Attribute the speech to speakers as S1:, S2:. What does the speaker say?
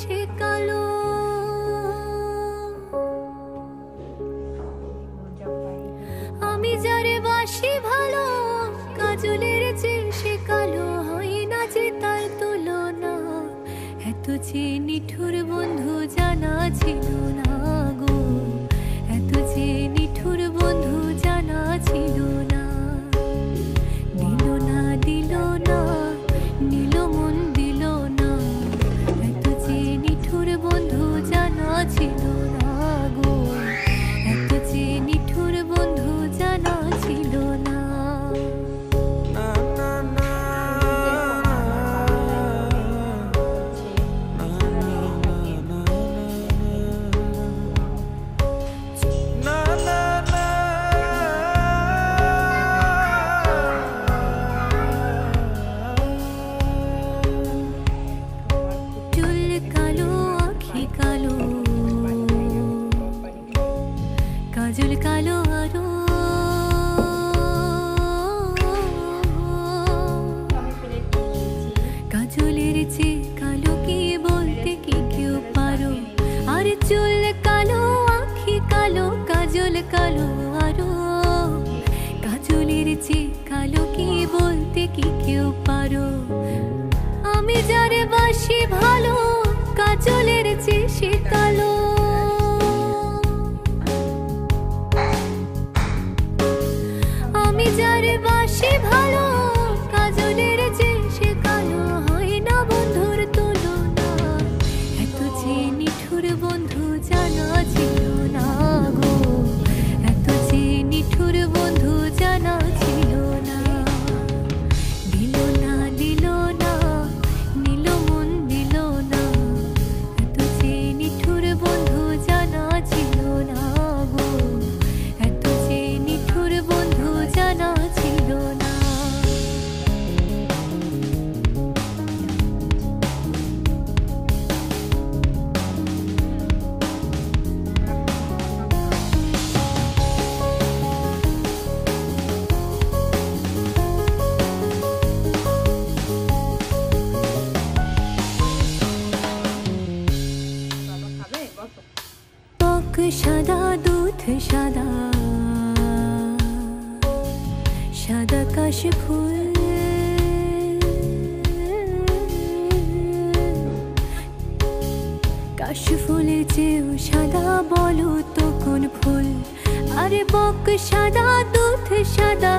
S1: সে কালো। আমি যারে বাসি ভালো, কাজলের চেয়ে সে কালো হয় না যে তার তুলনা। এত যে নিঠুর বন্ধু জানা ছিল না গো, এত যে নিঠুর বন্ধু জানা ছিল না। দিল না দিল না, নিল মন দিল না, এত যে নিঠুর বন্ধু জানা ছিল না গো, এত যে নিঠুর বন্ধু জানা ছিল না। কাজল কালো আরো, কাজলের চেয়ে কালো কি বলতে কি কেউ পারো? আর চুল কালো আঁখি কালো, কাজল কালো আরো, কাজলের চেয়ে কালো কি বলতে কি কেউ পারো? আমি যারে বাসি ভালো, কাজলের চেয়ে সে কালো। আমি যারে বাসি ভালো, কাজলের চেয়ে সে কালো হয় না বন্ধুর তুলনা। এত যে নিঠুর বন্ধু জানা ছিল না গো, এত যে নিঠুর বন্ধু জানা ছিল না। দিল না দিল না, নিল মন দিল না, এত যে নিঠুর বন্ধু জানা ছিল না গো, এত যে নিঠুর বন্ধু জানা ছিল না। ত্বক সাদা দুধ সাদা, সাদা কাশ ফুল, কাশ ফুলের চেয়েও সাদা বলো তো কোন ফুল? আরে বক সাদা দুধ সাদা।